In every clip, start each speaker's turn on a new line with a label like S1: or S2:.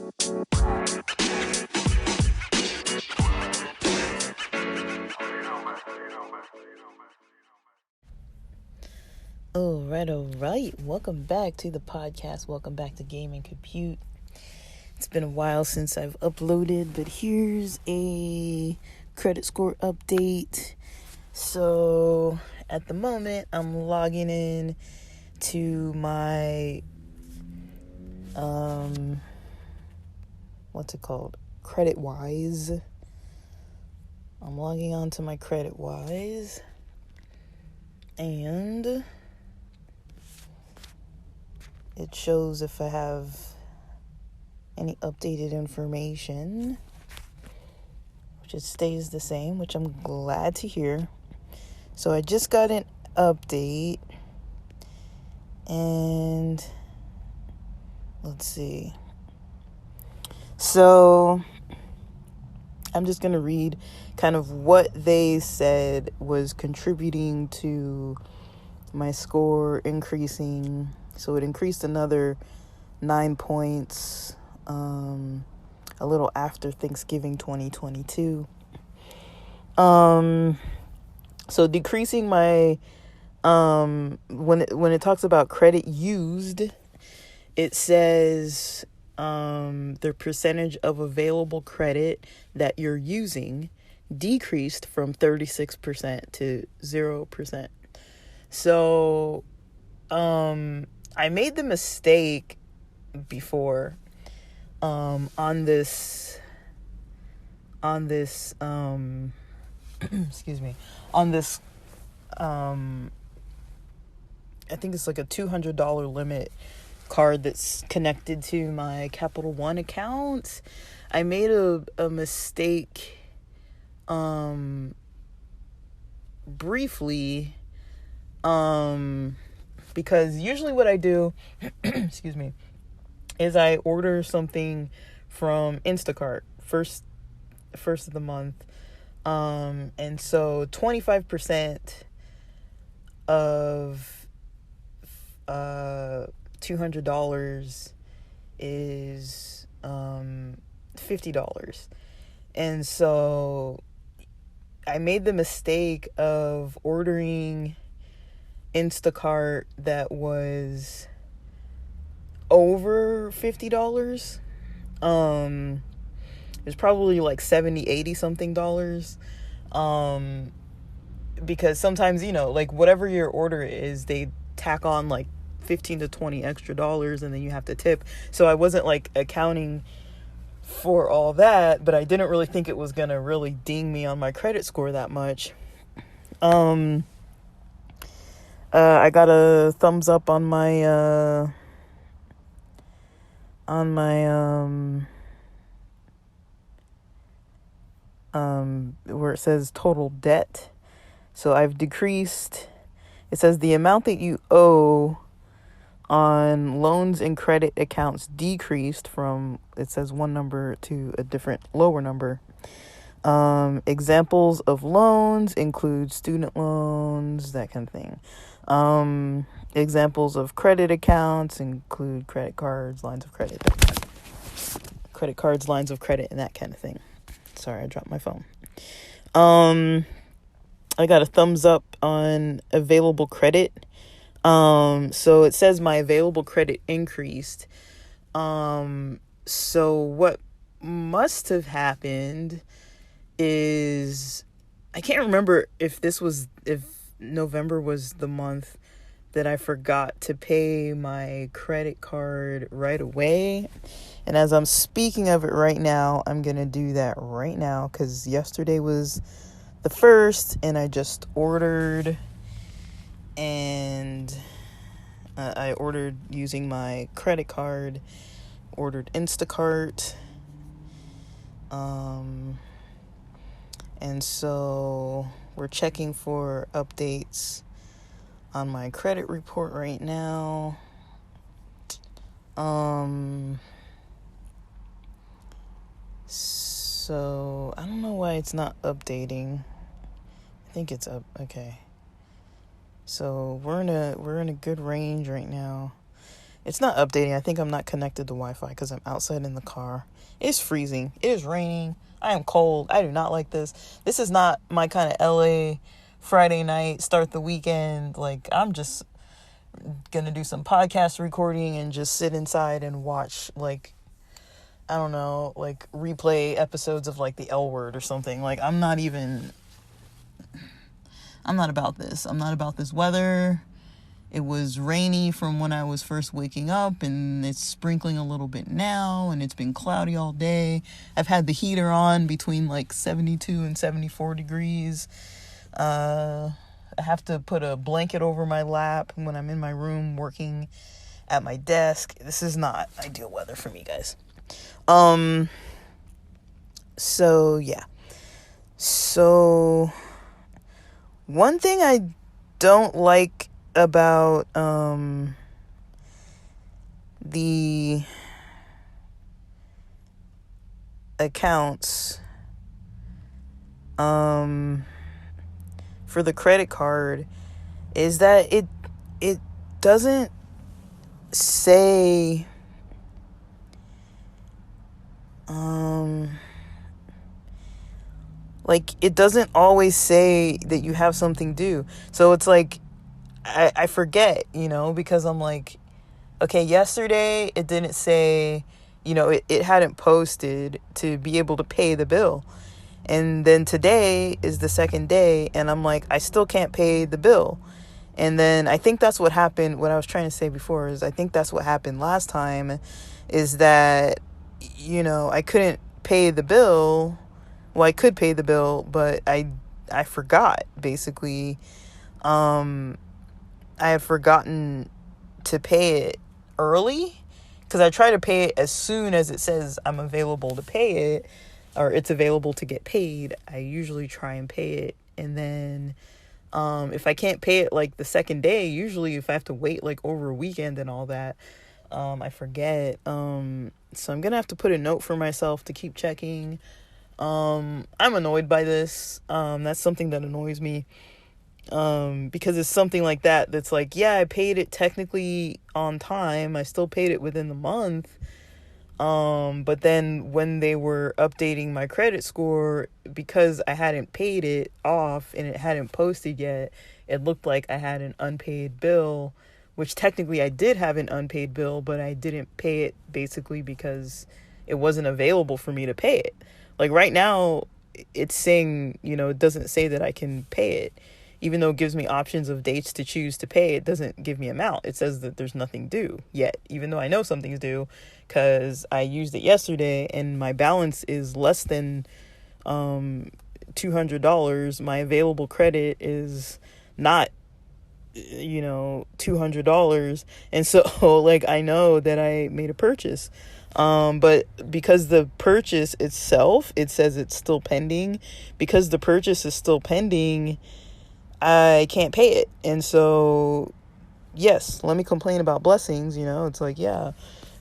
S1: All right. Welcome back to the podcast. Welcome back to Game and Compute. It's been a while since I've uploaded, but here's a credit score update. So at the moment, I'm logging in to my, what's it called? CreditWise. I'm logging on to my CreditWise. And it shows if I have any updated information, which it stays the same, which I'm glad to hear. So I just got an update, and let's see. So I'm just going to read kind of what they said was contributing to my score increasing. So it increased another 9 points a little after Thanksgiving 2022. So decreasing my when it talks about credit used, it says the percentage of available credit that you're using decreased from 36% to 0%. So I made the mistake before on this excuse me, on this I think it's like a $200 limit card that's connected to my Capital One account. I made a mistake briefly because usually what I do excuse me, is I order something from Instacart first of the month. And so 25% of $200 is $50. And so I made the mistake of ordering Instacart that was over $50. It was probably like 70, 80 something dollars. Because sometimes, like whatever your order is, they tack on like 15 to 20 extra dollars and then you have to tip. So I wasn't like accounting for all that, but I didn't really think it was going to really ding me on my credit score that much. I got a thumbs up on my where it says total debt. So I've decreased, it says the amount that you owe on loans and credit accounts decreased from, it says one number to a different lower number. Examples of loans include student loans, that kind of thing. Examples of credit accounts include credit cards, lines of credit, credit cards, lines of credit, and that kind of thing. Sorry, I dropped my phone. I got a thumbs up on available credit. So it says my available credit increased. So what must have happened is, I can't remember if November was the month that I forgot to pay my credit card right away. And as I'm speaking of it right now, I'm going to do that right now because yesterday was the 1st and I just ordered, and I ordered using my credit card, ordered Instacart. And so we're checking for updates on my credit report right now. So I don't know why it's not updating. I think it's up. Okay. So we're in a good range right now. It's not updating. I think I'm not connected to Wi-Fi because I'm outside in the car. It's freezing. It is raining. I am cold. I do not like this. This is not my kind of LA Friday night, start the weekend. Like, I'm just gonna do some podcast recording and just sit inside and watch, like, I don't know, like, replay episodes of, like, the L Word or something. Like, I'm not about this. I'm not about this weather. It was rainy from when I was first waking up, and it's sprinkling a little bit now, and it's been cloudy all day. I've had the heater on between like 72 and 74 degrees. I have to put a blanket over my lap when I'm in my room working at my desk. This is not ideal weather for me, guys. So yeah. So one thing I don't like about the accounts for the credit card is that it doesn't say like, it doesn't always say that you have something due. So it's like I forget, because I'm like, okay, yesterday it didn't say, it hadn't posted to be able to pay the bill. And then today is the second day, and I'm like, I still can't pay the bill. And then I think that's what happened. What I was trying to say before is I think that's what happened last time, is that, I couldn't pay the bill. Well, I could pay the bill, but I forgot, basically. I had forgotten to pay it early, because I try to pay it as soon as it says I'm available to pay it, or it's available to get paid. I usually try and pay it. And then if I can't pay it like the second day, usually if I have to wait like over a weekend and all that, I forget. So I'm gonna have to put a note for myself to keep checking. I'm annoyed by this. That's something that annoys me. Because it's something like that that's like, yeah, I paid it technically on time. I still paid it within the month. But then when they were updating my credit score, because I hadn't paid it off and it hadn't posted yet, it looked like I had an unpaid bill, which technically I did have an unpaid bill, but I didn't pay it basically because it wasn't available for me to pay it. Like right now, it's saying, it doesn't say that I can pay it. Even though it gives me options of dates to choose to pay, it doesn't give me amount. It says that there's nothing due yet, even though I know something's due because I used it yesterday and my balance is less than $200. My available credit is not, $200. And so, like, I know that I made a purchase. But because the purchase itself, it says it's still pending. Because the purchase is still pending, I can't pay it. And so, yes, let me complain about blessings. It's like, yeah,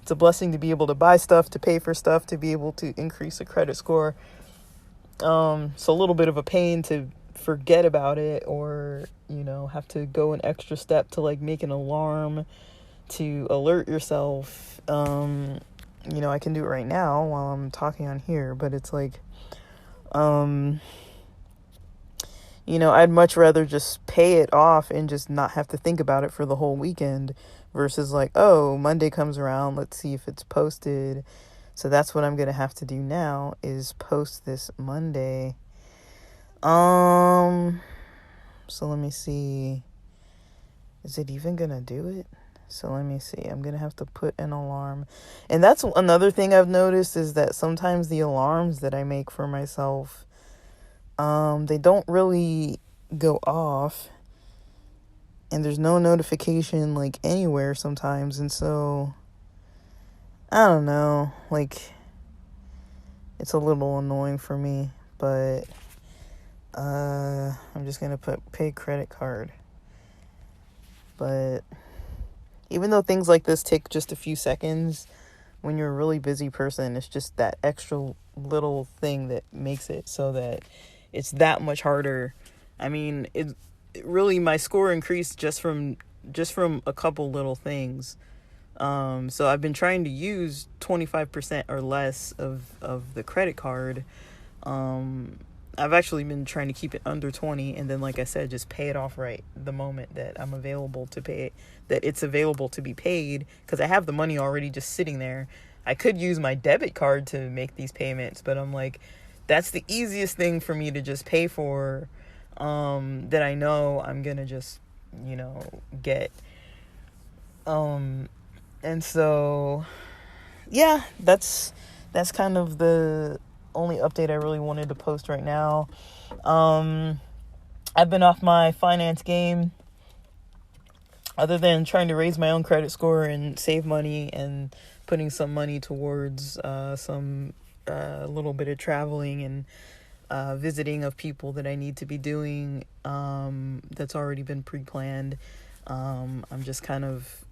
S1: it's a blessing to be able to buy stuff, to pay for stuff, to be able to increase a credit score. So a little bit of a pain to forget about it, or, have to go an extra step to like make an alarm to alert yourself. I can do it right now while I'm talking on here, but it's like, I'd much rather just pay it off and just not have to think about it for the whole weekend versus like, oh, Monday comes around, let's see if it's posted. So that's what I'm going to have to do now, is post this Monday. So let me see. Is it even going to do it? So let me see. I'm going to have to put an alarm. And that's another thing I've noticed, is that sometimes the alarms that I make for myself, they don't really go off, and there's no notification like anywhere sometimes. And so I don't know, like, it's a little annoying for me, but I'm just gonna put pay credit card. But even though things like this take just a few seconds, when you're a really busy person, it's just that extra little thing that makes it so that it's that much harder. I mean, it really, my score increased just from a couple little things. So I've been trying to use 25% or less of the credit card. I've actually been trying to keep it under 20, and then, like I said, just pay it off right the moment that I'm available to pay it, that it's available to be paid, because I have the money already just sitting there. I could use my debit card to make these payments, but I'm like, that's the easiest thing for me to just pay for, that I know I'm gonna just, get. And so, yeah, that's kind of the only update I really wanted to post right now. I've been off my finance game, other than trying to raise my own credit score and save money and putting some money towards some little bit of traveling and visiting of people that I need to be doing, that's already been pre-planned. I'm just kind of,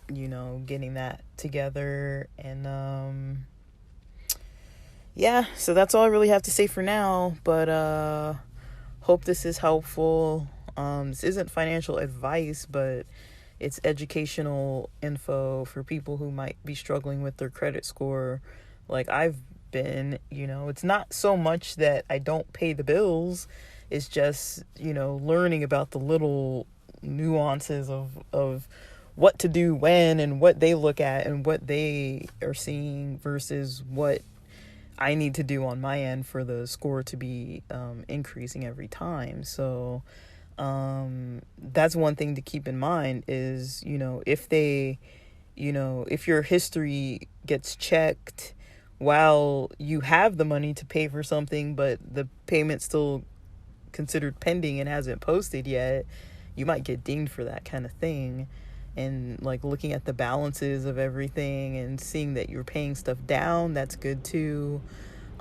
S1: getting that together, and yeah, so that's all I really have to say for now, but hope this is helpful. This isn't financial advice, but it's educational info for people who might be struggling with their credit score, like I've been. It's not so much that I don't pay the bills, it's just, learning about the little nuances of what to do when, and what they look at and what they are seeing versus what I need to do on my end for the score to be increasing every time. So that's one thing to keep in mind is, if your history gets checked while you have the money to pay for something, but the payment's still considered pending and hasn't posted yet, you might get dinged for that kind of thing. And like looking at the balances of everything and seeing that you're paying stuff down, that's good too.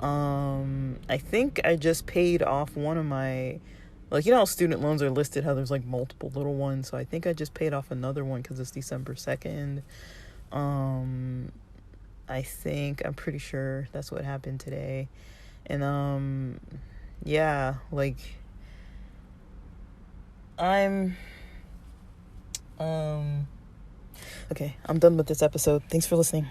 S1: I think I just paid off one of my, like, how student loans are listed, how there's like multiple little ones. So I think I just paid off another one because it's December 2nd. I'm pretty sure that's what happened today. And yeah, like I'm okay, I'm done with this episode. Thanks for listening.